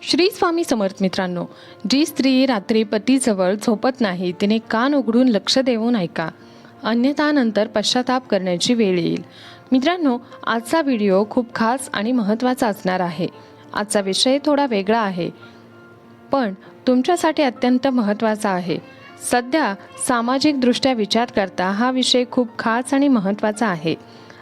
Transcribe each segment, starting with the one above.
श्री स्वामी समर्थ मित्रांनो, जी स्त्री रात्री पतीजवळ झोपत नाही तिने कान उघडून लक्ष देऊन ऐका, अन्यथा नंतर पश्चाताप करण्याची वेळ येईल. मित्रांनो, आजचा व्हिडिओ खूप खास आणि महत्त्वाचा असणार आहे. आजचा विषय थोडा वेगळा आहे, पण तुमच्यासाठी अत्यंत महत्त्वाचा आहे. सध्या सामाजिकदृष्ट्या विचार करता हा विषय खूप खास आणि महत्त्वाचा आहे.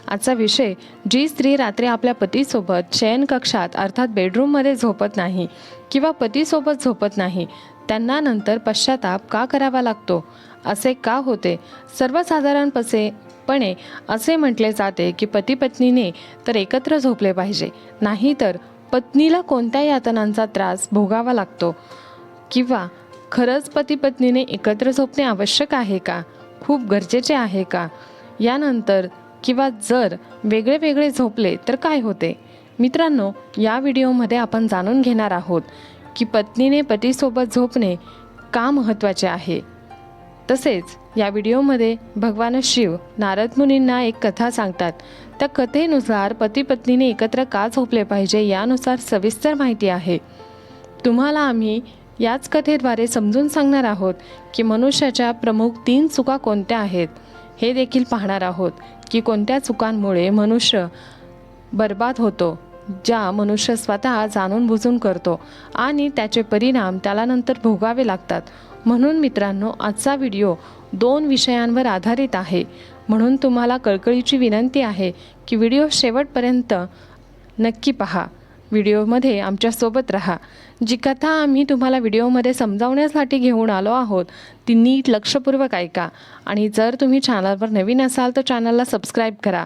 आजचा विषय, जी स्त्री रात्री आपल्या पतीसोबत शयनकक्षात अर्थात बेडरूममध्ये झोपत नाही किंवा पतीसोबत झोपत नाही, त्यांना नंतर पश्चाताप का करावा लागतो, असे का होते. सर्वसाधारणपणे असे म्हटले जाते की पती पत्नीने तर एकत्र झोपले पाहिजे, नाही तर पत्नीला कोणत्या यातनांचा त्रास भोगावा लागतो. किंवा खरंच पती पत्नीने एकत्र झोपणे आवश्यक आहे का, खूप गरजेचे आहे का, यानंतर किंवा जर वेगळे वेगळे झोपले तर काय होते. मित्रांनो, या व्हिडिओमध्ये आपण जाणून घेणार आहोत की पत्नीने पतीसोबत झोपणे का महत्त्वाचे आहे. तसेच या व्हिडिओमध्ये भगवान शिव नारद मुनींना एक कथा सांगतात. त्या कथेनुसार पती पत्नीने एकत्र का झोपले पाहिजे यानुसार सविस्तर माहिती आहे. तुम्हाला आम्ही याच कथेद्वारे समजून सांगणार आहोत की मनुष्याच्या प्रमुख 3 चुका कोणत्या आहेत हे देखील पाहणार आहोत की कोणत्या चुकांमुळे मनुष्य बर्बाद होतो, ज्या मनुष्य स्वतः जाणून बुजून करतो आणि त्याचे परिणाम त्याला नंतर भोगावे लागतात. म्हणून मित्रांनो, आजचा व्हिडिओ 2 विषयांवर आधारित आहे. म्हणून तुम्हाला कळकळीची विनंती आहे की व्हिडिओ शेवटपर्यंत नक्की पहा. व्हिडिओमध्ये आमच्यासोबत राहा. जी कथा आम्ही तुम्हाला व्हिडिओमध्ये समजावण्यासाठी घेऊन आलो आहोत ती नीट लक्षपूर्वक ऐका. आणि जर तुम्ही चॅनलवर नवीन असाल तर चॅनलला सबस्क्राईब करा.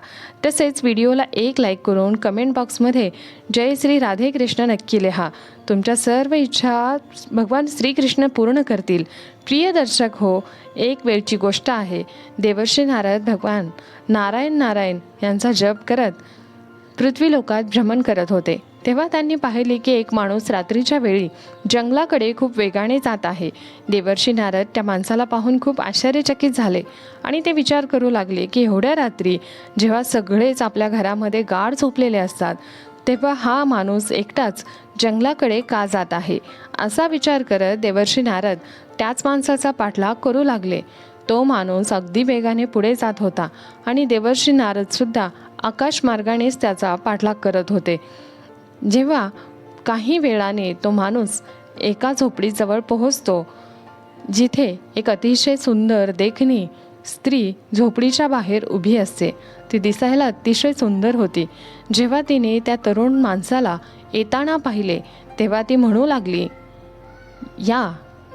तसेच व्हिडिओला एक लाईक करून कमेंट बॉक्समध्ये जय श्री राधे कृष्ण नक्की लिहा. तुमच्या सर्व इच्छा भगवान श्रीकृष्ण पूर्ण करतील. प्रिय दर्शक हो, एक वेळची गोष्ट आहे. देवर्षी नारद भगवान नारायण नारायण यांचा जप करत पृथ्वीलोकात भ्रमण करत होते. तेव्हा त्यांनी पाहिले की एक माणूस रात्रीच्या वेळी जंगलाकडे खूप वेगाने जात आहे. देवर्षी नारद त्या माणसाला पाहून खूप आश्चर्यचकित झाले आणि ते विचार करू लागले की एवढ्या रात्री जेव्हा सगळेच आपल्या घरामध्ये गाढ झोपलेले असतात, तेव्हा हा माणूस एकटाच जंगलाकडे का जात आहे. असा विचार करत देवर्षी नारद त्याच माणसाचा पाठलाग करू लागले. तो माणूस अगदी वेगाने पुढे जात होता आणि देवर्षी नारदसुद्धा आकाशमार्गानेच त्याचा पाठलाग करत होते. जेव्हा काही वेळाने तो माणूस एका झोपडीजवळ पोहोचतो, जिथे एक अतिशय सुंदर देखणी स्त्री झोपडीच्या बाहेर उभी असते. ती दिसायला अतिशय सुंदर होती. जेव्हा तिने त्या तरुण माणसाला येताना पाहिले तेव्हा ती म्हणू लागली, या,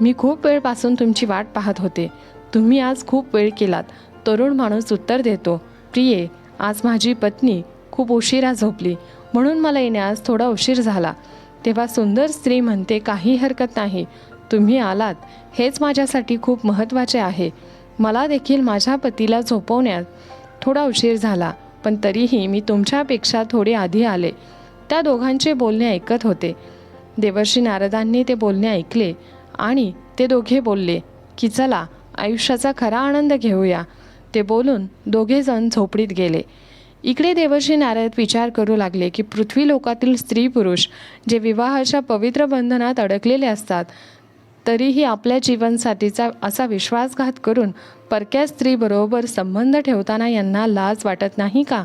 मी खूप वेळपासून तुमची वाट पाहत होते. तुम्ही आज खूप वेळ केलात. तरुण माणूस उत्तर देतो, प्रिये, आज माझी पत्नी खूप उशिरा झोपली म्हणून मला येण्यास थोडा उशीर झाला. तेव्हा सुंदर स्त्री म्हणते, काही हरकत नाही, तुम्ही आलात हेच माझ्यासाठी खूप महत्त्वाचे आहे. मला देखील माझ्या पतीला झोपवण्यात थोडा उशीर झाला, पण तरीही मी तुमच्यापेक्षा थोडे आधी आले. त्या दोघांचे बोलणे ऐकत होते. देवर्षी नारदांनी ते बोलणे ऐकले आणि ते दोघे बोलले की चला आयुष्याचा खरा आनंद घेऊया. ते बोलून दोघेजण झोपडीत गेले. इकडे देवर्षी नारद विचार करू लागले की पृथ्वी लोकातील स्त्री पुरुष जे विवाहाच्या पवित्र बंधनात अडकलेले असतात, तरीही आपल्या जीवनसाथीचा असा विश्वासघात करून परक्या स्त्रीबरोबर संबंध ठेवताना यांना लाज वाटत नाही का?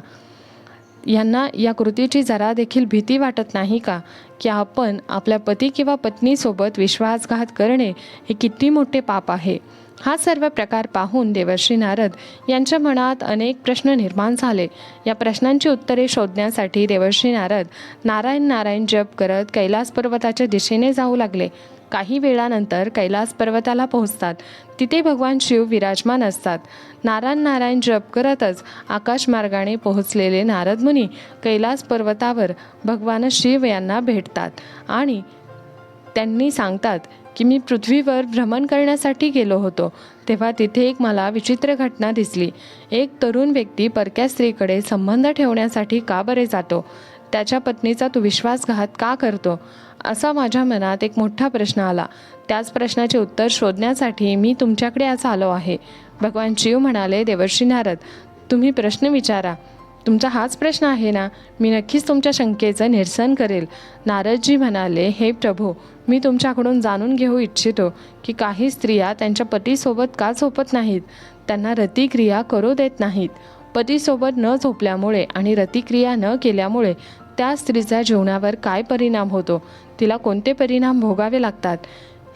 यांना या कृतीची जरा देखील भीती वाटत नाही का की आपण आपल्या पती किंवा पत्नीसोबत विश्वासघात करणे हे किती मोठे पाप आहे. हा सर्व प्रकार पाहून देवर्षी नारद यांच्या मनात अनेक प्रश्न निर्माण झाले. या प्रश्नांची उत्तरे शोधण्यासाठी देवर्षी नारद नारायण नारायण जप करत कैलास पर्वताच्या दिशेने जाऊ लागले. काही वेळानंतर कैलास पर्वताला पोहोचतात. तिथे भगवान शिव विराजमान असतात. नारायण नारायण जप करतच आकाशमार्गाने पोहोचलेले नारद मुनी कैलास पर्वतावर भगवान शिव यांना भेटतात आणि त्यांनी सांगतात की मी पृथ्वीवर भ्रमण करण्यासाठी गेलो होतो, तेव्हा तिथे एक मला विचित्र घटना दिसली. एक तरुण व्यक्ती परक्या स्त्रीकडे संबंध ठेवण्यासाठी का बरे जातो, त्याच्या पत्नीचा तो विश्वासघात का करतो, असा माझ्या मनात एक मोठा प्रश्न आला. त्याच प्रश्नाचे उत्तर शोधण्यासाठी मी तुमच्याकडे आज आलो आहे. भगवान शिव म्हणाले, देवर्षी नारद, तुम्ही प्रश्न विचारा. तुमचा हाच प्रश्न आहे ना? मी नक्कीच तुमच्या शंकेचं निरसन करेल. नारदजी म्हणाले, हे प्रभू, मी तुमच्याकडून जाणून घेऊ इच्छितो की काही स्त्रिया त्यांच्या पतीसोबत का झोपत नाहीत, त्यांना रतिक्रिया करू देत नाहीत. पतीसोबत न झोपल्यामुळे आणि रतिक्रिया न केल्यामुळे त्या स्त्रीच्या जीवनावर काय परिणाम होतो, तिला कोणते परिणाम भोगावे लागतात.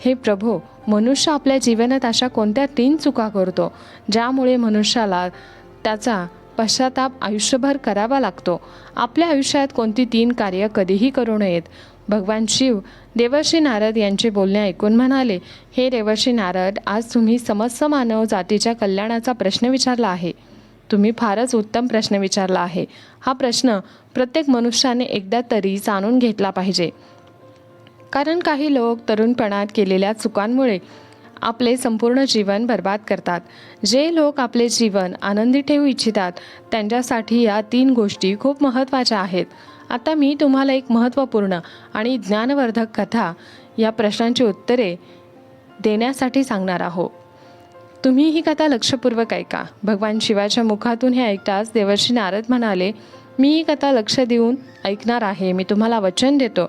हे प्रभू, मनुष्य आपल्या जीवनात अशा कोणत्या 3 चुका करतो ज्यामुळे मनुष्याला त्याचा पश्चाताप आयुष्यभर करावा लागतो. आपल्या आयुष्यात कोणती 3 कार्य कधीही करू नयेत. भगवान शिव देवर्षी नारद यांचे बोलणे ऐकून म्हणाले, हे देवर्षी नारद, आज तुम्ही समस्त मानव जातीच्या कल्याणाचा प्रश्न विचारला आहे. तुम्ही फारच उत्तम प्रश्न विचारला आहे. हा प्रश्न प्रत्येक मनुष्याने एकदा तरी जाणून घेतला पाहिजे. कारण काही लोक तरुणपणात केलेल्या चुकांमुळे आपले संपूर्ण जीवन बर्बाद करतात. जे लोक आपले जीवन आनंदी ठेवू इच्छितात त्यांच्यासाठी या 3 गोष्टी खूप महत्त्वाच्या आहेत. आता मी तुम्हाला एक महत्त्वपूर्ण आणि ज्ञानवर्धक कथा या प्रश्नांची उत्तरे देण्यासाठी सांगणार आहोत. तुम्ही ही कथा लक्षपूर्वक ऐका. भगवान शिवाच्या मुखातून हे ऐकताच देवर्षी नारद म्हणाले, मी ही कथा लक्ष देऊन ऐकणार आहे. मी तुम्हाला वचन देतो.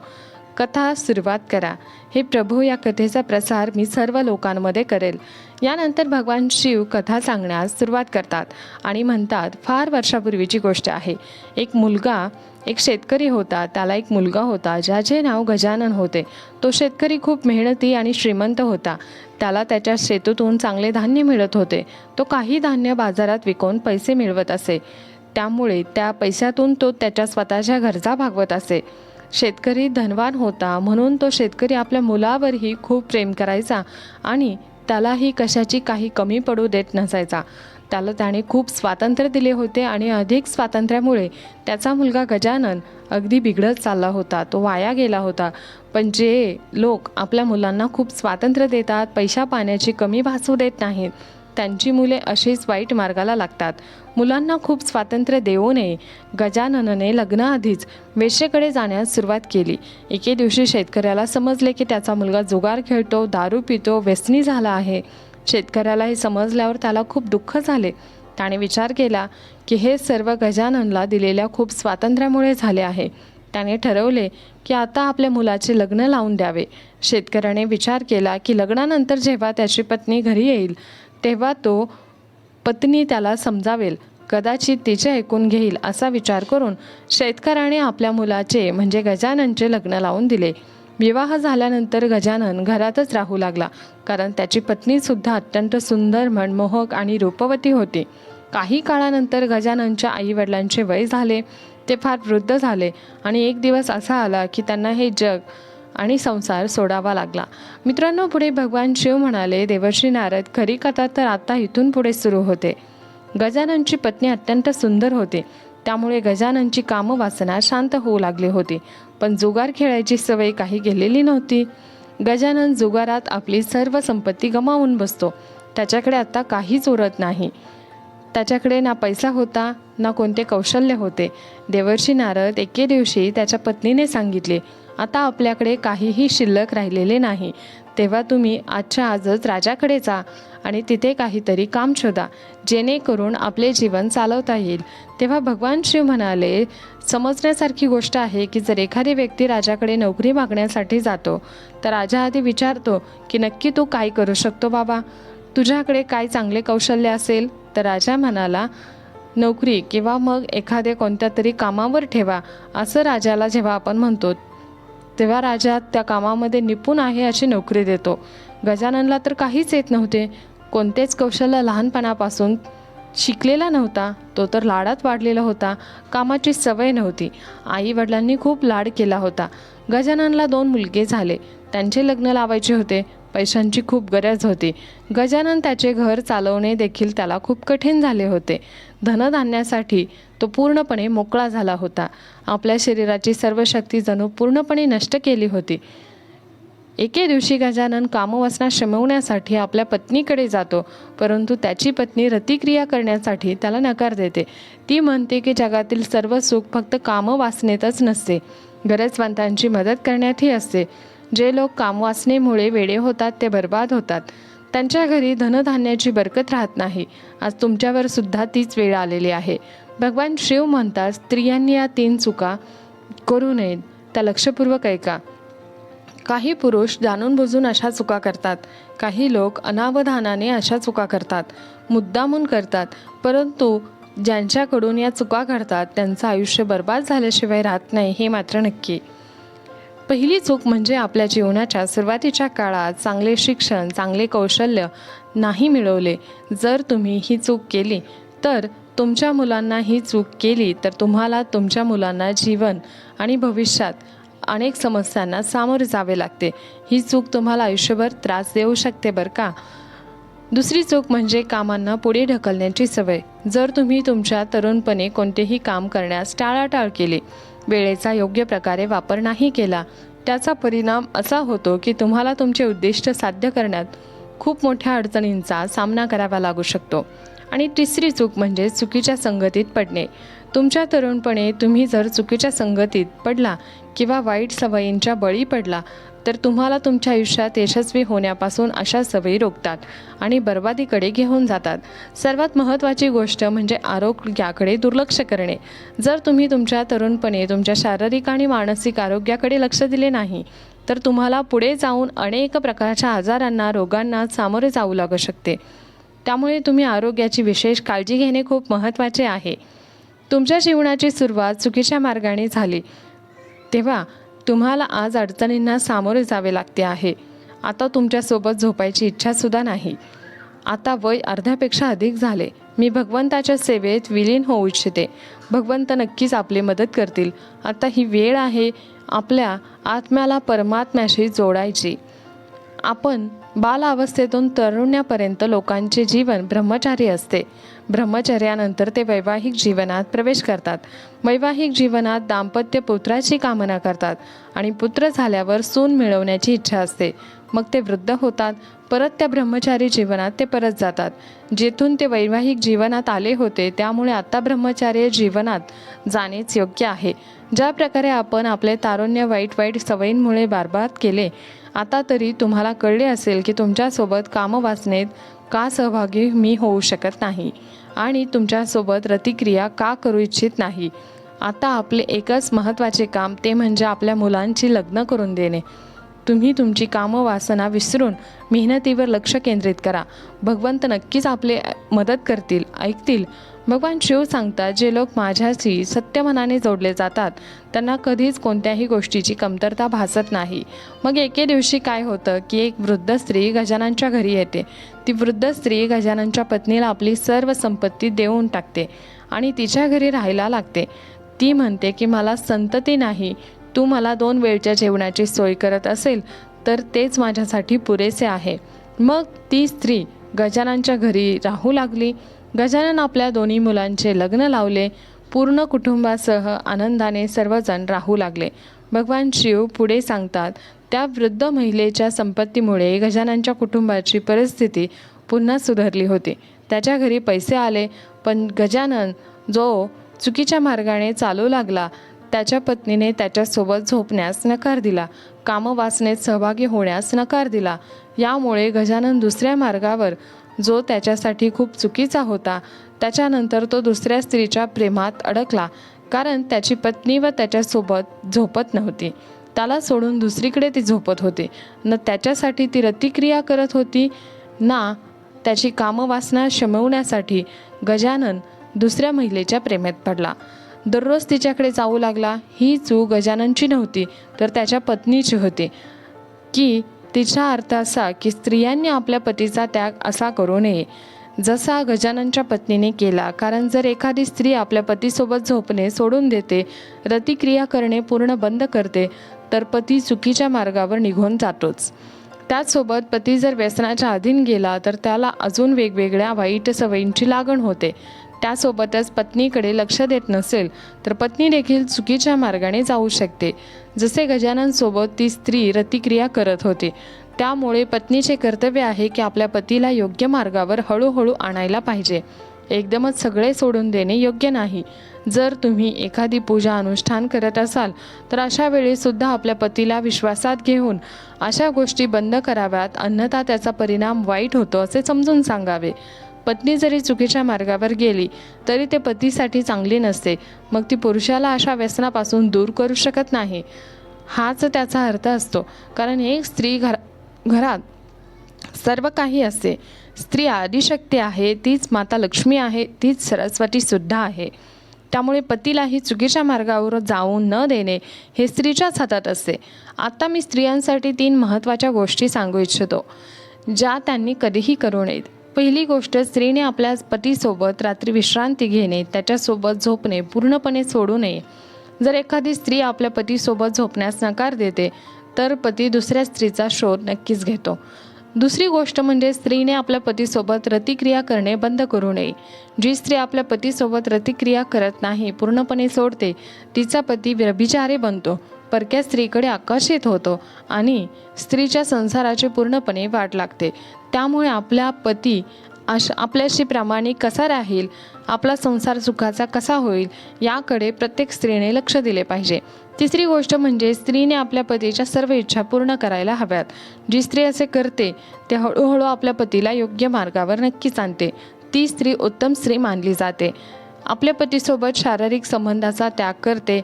कथा सुरुवात करा. हे प्रभू, या कथेचा प्रसार मी सर्व लोकांमध्ये करेल. यानंतर भगवान शिव कथा सांगण्यास सुरुवात करतात आणि म्हणतात, फार वर्षापूर्वीची गोष्ट आहे. एक शेतकरी होता. त्याला एक मुलगा होता ज्याचे नाव गजानन होते. तो शेतकरी खूप मेहनती आणि श्रीमंत होता. त्याला त्याच्या शेतातून चांगले धान्य मिळत होते. तो काही धान्य बाजारात विकून पैसे मिळवत असे. त्यामुळे त्या पैशातून तो त्याच्या स्वतःच्या गरजा भागवत असे. शेतकरी धनवान होता म्हणून तो शेतकरी आपल्या मुलावरही खूप प्रेम करायचा आणि त्यालाही कशाची काही कमी पडू देत नसायचा. त्याने खूप स्वातंत्र्य दिले होते आणि अधिक स्वातंत्र्यामुळे त्याचा मुलगा गजानन अगदी बिघडत चालला होता. तो वाया गेला होता. पण जे लोक आपल्या मुलांना खूप स्वातंत्र्य देतात, पैसा पाण्याची कमी भासू देत नाहीत, त्यांची मुले अशीच वाईट मार्गाला लागतात. मुलांना खूप स्वातंत्र्य देऊ नये. गजाननने लग्नाआधीच वेश्येकडे जाण्यास सुरुवात केली. एके दिवशी शेतकऱ्याला समजले की त्याचा मुलगा जुगार खेळतो, दारू पितो, व्यसनी झाला आहे. शेतकऱ्याला हे समजल्यावर त्याला खूप दुःख झाले. त्याने विचार केला की हे सर्व गजाननला दिलेल्या खूप स्वातंत्र्यामुळे झाले आहे. त्याने ठरवले की आता आपल्या मुलाचे लग्न लावून द्यावे. शेतकऱ्याने विचार केला की लग्नानंतर जेव्हा त्याची पत्नी घरी येईल तेव्हा पत्नी त्याला समजावेल, कदाचित तिचे ऐकून घेईल असा विचार करून शेतकऱ्याने आपल्या मुलाचे म्हणजे गजाननचे लग्न लावून दिले. विवाह झाल्यानंतर गजानन घरातच राहू लागला, कारण त्याची पत्नीसुद्धा अत्यंत सुंदर, मनमोहक आणि रूपवती होती. काही काळानंतर गजाननच्या आईवडिलांचे वय झाले. ते फार वृद्ध झाले आणि एक दिवस असा आला की त्यांना हे जग आणि संसार सोडावा लागला. मित्रांनो, पुढे भगवान शिव म्हणाले, देवर्षी नारद, खरी कथा तर आता इथून पुढे सुरू होते. गजाननची पत्नी अत्यंत सुंदर होती. त्यामुळे गजाननची कामवासना शांत होऊ लागली होती. पण जुगार खेळायची सवय काही गेलेली नव्हती. गजानन जुगारात आपली सर्व संपत्ती गमावून बसतो. त्याच्याकडे आता काहीच उरत नाही. त्याच्याकडे ना पैसा होता ना कोणते कौशल्य होते. देवर्षी नारद एके दिवशी त्याच्या पत्नीने सांगितले, आता आपल्याकडे काहीही शिल्लक राहिलेले नाही. तेव्हा तुम्ही आजच्या आजच राजाकडे जा आणि तिथे काहीतरी काम शोधा, जेणेकरून आपले जीवन चालवता येईल. तेव्हा भगवान शिव म्हणाले, समजण्यासारखी गोष्ट आहे की जर एखादी व्यक्ती राजाकडे नोकरी मागण्यासाठी जातो तर राजा आधी विचारतो की नक्की तू काय करू शकतो बाबा, तुझ्याकडे काय चांगले कौशल्य असेल. तर राजा म्हणाला, नोकरी किंवा मग एखाद्या कोणत्या तरी कामावर ठेवा. असं राजाला जेव्हा आपण म्हणतो तेव्हा राजा त्या कामामध्ये निपुण आहे अशी नोकरी देतो. गजाननला तर काहीच येत नव्हते. कोणतेच कौशल्य लहानपणापासून शिकलेला नव्हता. तो तर लाडात वाढलेला होता. कामाची सवय नव्हती. आई वडिलांनी खूप लाड केला होता. गजाननला 2 मुलगे झाले. त्यांचे लग्न लावायचे होते. पैशांची खूप गरज होती. गजानन त्याचे घर चालवणे देखील त्याला खूप कठीण झाले होते. धनधान्यासाठी तो पूर्णपणे मोकळा झाला होता. आपल्या शरीराची सर्व शक्ती जणू पूर्णपणे नष्ट केली होती. एके दिवशी गजानन कामवासना शमवण्यासाठी आपल्या पत्नीकडे जातो, परंतु त्याची पत्नी रतिक्रिया करण्यासाठी त्याला नकार देते. ती म्हणते की जगातील सर्व सुख फक्त कामवासनेतच नसते, गरजवंतांची मदत करण्यातही असते. जे लोक कामवासनेमुळे वेडे होतात ते बर्बाद होतात. त्यांच्या घरी धनधान्याची बरकत राहत नाही. आज तुमच्यावर सुद्धा तीच वेळ आलेली आहे. भगवान शिव म्हणतात, स्त्रियांनी या 3 चुका करू नयेत. त्या लक्षपूर्वक ऐका. काही पुरुष जाणून बुजून अशा चुका करतात. काही लोक अनावधानाने अशा चुका करतात, मुद्दामून करतात. परंतु ज्यांच्याकडून या चुका घडतात त्यांचं आयुष्य बर्बाद झाल्याशिवाय राहत नाही, हे मात्र नक्की. पहिली चूक म्हणजे आपल्या जीवनाच्या सुरुवातीच्या काळात चांगले शिक्षण, चांगले कौशल्य नाही मिळवले. जर तुम्ही ही चूक केली तर तुमच्या मुलांना ही चूक केली तर तुम्हाला तुमच्या मुलांना जीवन आणि भविष्यात अनेक समस्यांना सामोरे जावे लागते. ही चूक तुम्हाला आयुष्यभर त्रास देऊ शकते बरं का. दुसरी चूक म्हणजे कामांना पुढे ढकलण्याची सवय. जर तुम्ही तुमच्या तरुणपणी कोणतेही काम करण्यास टाळाटाळ केली, वेळेचा योग्य प्रकारे वापर नाही केला, त्याचा परिणाम असा होतो की तुम्हाला तुमचे उद्दिष्ट साध्य करण्यात खूप मोठ्या अडचणींचा सामना करावा लागू शकतो. आणि तिसरी चूक म्हणजे चुकीच्या संगतीत पडणे. तुमच्या तरुणपणी तुम्ही जर चुकीच्या संगतीत पडला किंवा वाईट सवयींच्या बळी पडला तर तुम्हाला तुमच्या आयुष्यात यशस्वी होण्यापासून अशा सवयी रोखतात आणि बर्बादीकडे घेऊन जातात. सर्वात महत्त्वाची गोष्ट म्हणजे आरोग्याकडे दुर्लक्ष करणे. जर तुम्ही तुमच्या तरुणपणी तुमच्या शारीरिक आणि मानसिक आरोग्याकडे लक्ष दिले नाही तर तुम्हाला पुढे जाऊन अनेक प्रकारच्या आजारांना, रोगांना सामोरे जाऊ लागू शकते. त्यामुळे तुम्ही आरोग्याची विशेष काळजी घेणे खूप महत्त्वाचे आहे. तुमच्या जीवनाची सुरुवात चुकीच्या मार्गाने झाली तेव्हा तुम्हाला आज अडचणींना सामोरे जावे लागते आहे. आता तुमच्यासोबत झोपायची इच्छासुद्धा नाही. आता वय अर्ध्यापेक्षा अधिक झाले. मी भगवंताच्या सेवेत विलीन होऊ इच्छिते. भगवंत नक्कीच आपली मदत करतील. आता ही वेळ आहे आपल्या आत्म्याला परमात्म्याशी जोडायची. आपण बालावस्थेतून तरुण्यापर्यंत लोकांचे जीवन ब्रह्मचारी असते. ब्रह्मचर्यानंतर ते वैवाहिक जीवनात प्रवेश करतात. वैवाहिक जीवनात दाम्पत्य पुत्राची कामना करतात आणि पुत्र झाल्यावर सून मिळवण्याची इच्छा असते. मग ते वृद्ध होतात. परत त्या ब्रह्मचारी जीवनात ते परत जातात जेथून ते वैवाहिक जीवनात आले होते. त्यामुळे आता ब्रह्मचार्य जीवनात जाणेच योग्य आहे. ज्या प्रकारे आपण आपले तारुण्य वाईट सवयींमुळे बरबाद केले, आता तरी तुम्हाला कळले असेल की तुमच्यासोबत कामवासनेत का सहभागी मी होऊ शकत नाही आणि तुमच्यासोबत रतिक्रिया का करू इच्छित नाही. आता आपले एकच महत्त्वाचे काम ते म्हणजे आपल्या मुलांची लग्न करून देणे. तुम्ही तुमची कामवासना विसरून मेहनतीवर लक्ष केंद्रित करा. भगवंत नक्कीच आपले मदत करतील, ऐकतील. भगवान शिव सांगतात, जे लोक माझ्याशी सत्यमनाने जोडले जातात त्यांना कधीच कोणत्याही गोष्टीची कमतरता भासत नाही. मग एके दिवशी काय होतं की एक वृद्ध स्त्री गजाननच्या घरी येते. ती वृद्ध स्त्री गजाननच्या पत्नीला आपली सर्व संपत्ती देऊन टाकते आणि तिच्या घरी राहायला लागते. ती म्हणते की मला संतती नाही, तू मला 2 वेळच्या जेवणाची सोय करत असेल तर तेच माझ्यासाठी पुरेसे आहे. मग ती स्त्री गजाननच्या घरी राहू लागली. गजानन आपल्या 2 मुलांचे लग्न लावले. पूर्ण कुटुंबासह आनंदाने सर्वजण राहू लागले. भगवान शिव पुढे सांगतात, त्या वृद्ध महिलेच्या संपत्तीमुळे गजाननच्या कुटुंबाची परिस्थिती पुन्हा सुधारली होती. त्याच्या घरी पैसे आले, पण गजानन जो चुकीच्या मार्गाने चालू लागला त्याच्या पत्नीने त्याच्यासोबत झोपण्यास नकार दिला, कामवासनेत सहभागी होण्यास नकार दिला. यामुळे गजानन दुसऱ्या मार्गावर, जो त्याच्यासाठी खूप चुकीचा होता, त्याच्यानंतर तो दुसऱ्या स्त्रीच्या प्रेमात अडकला. कारण त्याची पत्नी व त्याच्यासोबत झोपत नव्हती. त्याला सोडून दुसरीकडे ती झोपत होती. न त्याच्यासाठी ती रतिक्रिया करत होती ना त्याची कामवासना शमवण्यासाठी गजानन दुसऱ्या महिलेच्या प्रेमात पडला. दररोज तिच्याकडे जाऊ लागला. ही चूक गजाननची नव्हती तर त्याच्या पत्नीची होती. की तिचा अर्थ असा की स्त्रियांनी आपल्या पतीचा त्याग असा करू नये जसा गजाननच्या पत्नीने केला. कारण जर एखादी स्त्री आपल्या पतीसोबत झोपणे सोडून देते, रतिक्रिया करणे पूर्ण बंद करते, तर पती चुकीच्या मार्गावर निघून जातोच. त्याचसोबत पती जर व्यसनाच्या अधीन गेला तर त्याला अजून वेगवेगळ्या वाईट सवयींची लागण होते. त्यासोबतच पत्नीकडे लक्ष देत नसेल तर पत्नी देखील चुकीच्या मार्गाने जाऊ शकते. जसे गजाननसोबत ती स्त्री रतिक्रिया करत होती. त्यामुळे पत्नीचे कर्तव्य आहे की आपल्या पतीला योग्य मार्गावर हळूहळू आणायला पाहिजे. एकदमच सगळे सोडून देणे योग्य नाही. जर तुम्ही एखादी पूजा अनुष्ठान करत असाल तर अशा वेळीसुद्धा आपल्या पतीला विश्वासात घेऊन अशा गोष्टी बंद कराव्यात, अन्यथा त्याचा परिणाम वाईट होतो असे समजून सांगावे. पत्नी जरी चुकीच्या मार्गावर गेली तरी ते पतीसाठी चांगली नसते, मग ती पुरुषाला अशा व्यसनापासून दूर करू शकत नाही. हाच त्याचा अर्थ असतो. कारण एक स्त्री घरात सर्व काही असते. स्त्री आदिशक्ती आहे, तीच माता लक्ष्मी आहे, तीच सरस्वती सुद्धा आहे. त्यामुळे पतीलाही चुकीच्या मार्गावर जाऊ न देणे हे स्त्रीच्याच हातात असते. आता मी स्त्रियांसाठी 3 महत्त्वाच्या गोष्टी सांगू इच्छितो, ज्या त्यांनी कधीही करू नयेत. पहिली गोष्ट, स्त्रीने आपल्या पतीसोबत रात्री विश्रांती घेणे, त्याच्यासोबत झोपणे पूर्णपणे सोडू नये. जर एखादी स्त्री आपल्या पतीसोबत झोपण्यास नकार देते तर पती दुसऱ्या स्त्रीचा शोध नक्कीच घेतो. दुसरी गोष्ट म्हणजे स्त्रीने आपल्या पतीसोबत रतिक्रिया करणे बंद करू नये. जी स्त्री आपल्या पतीसोबत रतिक्रिया करत नाही, पूर्णपणे सोडते, तिचा पती व्यभिचारी बनतो, परक्या स्त्रीकडे आकर्षित होतो आणि स्त्रीच्या संसाराची पूर्णपणे वाट लागते. त्यामुळे आपला पती आपल्याशी प्रामाणिक कसा राहील, आपला संसार सुखाचा कसा होईल, याकडे प्रत्येक स्त्रीने लक्ष दिले पाहिजे. तिसरी गोष्ट म्हणजे स्त्रीने आपल्या पतीच्या सर्व इच्छा पूर्ण करायला हव्यात. जी स्त्री असे करते ते हळूहळू आपल्या पतीला योग्य मार्गावर नक्कीच आणते. ती स्त्री उत्तम स्त्री मानली जाते. आपल्या पतीसोबत शारीरिक संबंधाचा त्याग करते.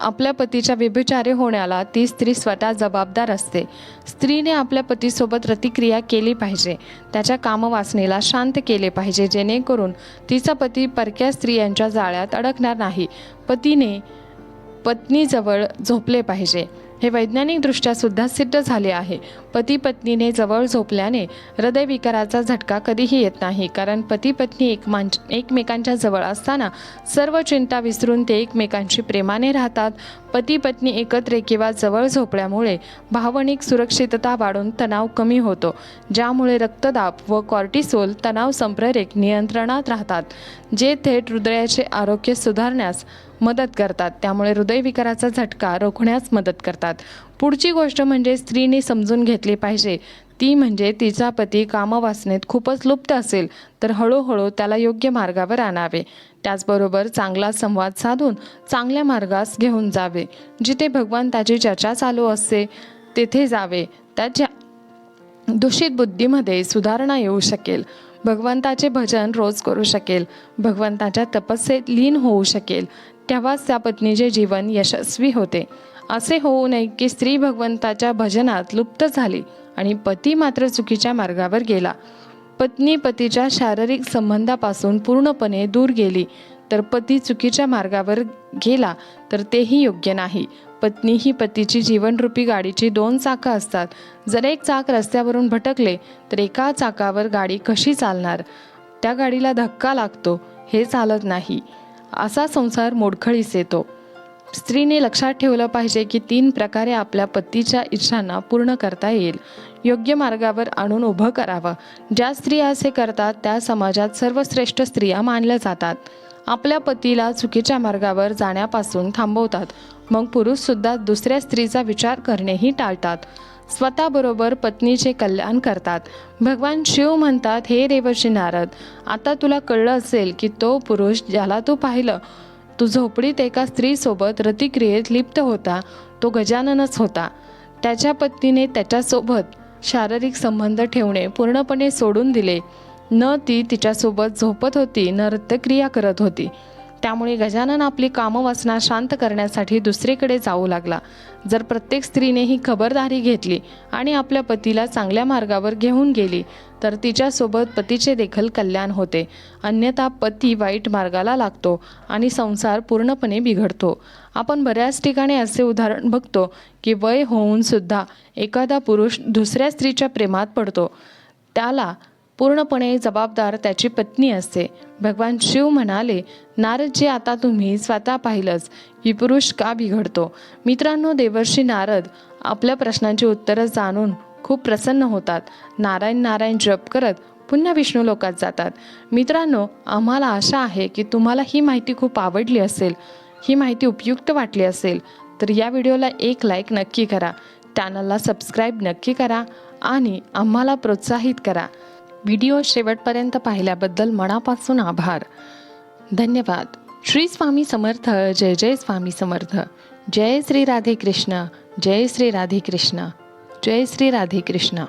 आपल्या पतीच्या व्यभिचारी होण्याला ती स्त्री स्वतः जबाबदार असते. स्त्रीने आपल्या पतीसोबत रतिक्रिया केली पाहिजे. त्याच्या कामवासनेला शांत केले पाहिजे, जेणेकरून तिचा पती परक्या स्त्रियांच्या जाळ्यात अडकणार नाही. पतीने पत्नीजवळ झोपले पाहिजे. हे वैज्ञानिकदृष्ट्या सुद्धा सिद्ध झाले आहे. पती पत्नीने जवळ झोपल्याने हृदयविकाराचा झटका कधीही येत नाही. कारण पती पत्नी एकमेकांच्या जवळ असताना सर्व चिंता विसरून ते एकमेकांशी प्रेमाने राहतात. पती पत्नी एकत्र किंवा जवळ झोपल्यामुळे भावनिक सुरक्षितता वाढून तणाव कमी होतो, ज्यामुळे रक्तदाब व कॉर्टिसोल तणाव संप्रेरक नियंत्रणात राहतात, जे थेट हृदयाचे आरोग्य सुधारण्यास मदत करतात. त्यामुळे हृदयविकाराचा झटका रोखण्यास मदत करतात. पुढची गोष्ट म्हणजे स्त्रीने समजून घेतली पाहिजे, ती म्हणजे तिचा पती कामवासनेत खूपच लुप्त असेल तर हळूहळू त्याला योग्य मार्गावर आणावे. त्याचबरोबर चांगला संवाद साधून चांगल्या मार्गास घेऊन जावे. जिथे भगवंताची चर्चा चालू असते तेथे जावे. त्याच्या दूषित बुद्धीमध्ये सुधारणा येऊ शकेल. भगवंताचे भजन रोज करू शकेल. भगवंताच्या तपस्येत लीन होऊ शकेल. तेव्हाच त्या पत्नीचे जीवन यशस्वी होते. असे होऊ नये की स्त्री भगवंताच्या भजनात लुप्त झाली आणि पती मात्र चुकीच्या मार्गावर गेला. पत्नी पतीच्या शारीरिक संबंधापासून पूर्णपणे दूर गेली तर पती चुकीच्या मार्गावर गेला तर तेही योग्य नाही. पत्नी ही पतीची जीवनरूपी गाडीची 2 चाकं असतात. जर एक चाक रस्त्यावरून भटकले तर एका चाकावर गाडी कशी चालणार? त्या गाडीला धक्का लागतो, हे चालत नाही. असा संसार मोडखळीस येतो. स्त्रीने लक्षात ठेवलं पाहिजे की 3 प्रकारे आपल्या पतीच्या इच्छांना पूर्ण करता येईल. योग्य मार्गावर आणून उभं करावं. ज्या स्त्रिया असे करतात त्या समाजात सर्वश्रेष्ठ स्त्रिया मानल्या जातात. आपल्या पतीला चुकीच्या मार्गावर जाण्यापासून थांबवतात. मग पुरुषसुद्धा दुसऱ्या स्त्रीचा विचार करणेही टाळतात. स्वतःबरोबर पत्नीचे कल्याण करतात. भगवान शिव म्हणतात, हे देवर्षी नारद, आता तुला कळलं असेल की तो पुरुष ज्याला तू पाहिलं, तू झोपडीत एका स्त्रीसोबत रतिक्रियेत लिप्त होता, तो गजाननच होता. त्याच्या पत्नीने त्याच्यासोबत शारीरिक संबंध ठेवणे पूर्णपणे सोडून दिले. न ती तिच्यासोबत झोपत होती, न रतिक्रिया करत होती. त्यामुळे गजानन आपली कामवासना शांत करण्यासाठी दुसरीकडे जाऊ लागला. जर प्रत्येक स्त्रीने ही खबरदारी घेतली आणि आपल्या पतीला चांगल्या मार्गावर घेऊन गेली तर तिच्यासोबत पतीचे देखील कल्याण होते. अन्यथा पती वाईट मार्गाला लागतो आणि संसार पूर्णपणे बिघडतो. आपण बऱ्याच ठिकाणी असे उदाहरण बघतो की वय होऊन सुद्धा एखादा पुरुष दुसऱ्या स्त्रीच्या प्रेमात पडतो. त्याला पूर्णपणे जबाबदार त्याची पत्नी असते. भगवान शिव म्हणाले, नारदजी, आता तुम्ही स्वतः पाहिलंच की पुरुष का बिघडतो. मित्रांनो, देवर्षी नारद आपल्या प्रश्नांची उत्तरं जाणून खूप प्रसन्न होतात. नारायण नारायण जप करत पुन्हा विष्णू लोकात जातात. मित्रांनो, आम्हाला आशा आहे की तुम्हाला ही माहिती खूप आवडली असेल, ही माहिती उपयुक्त वाटली असेल. तर या व्हिडिओला एक लाईक नक्की करा, चॅनलला सबस्क्राईब नक्की करा आणि आम्हाला प्रोत्साहित करा. व्हिडिओ शेवटपर्यंत पाहिल्याबद्दल मनापासून आभार. धन्यवाद. श्री स्वामी समर्थ. जय जय स्वामी समर्थ. जय श्री राधे कृष्ण. जय श्री राधे कृष्ण. जय श्री राधे कृष्ण.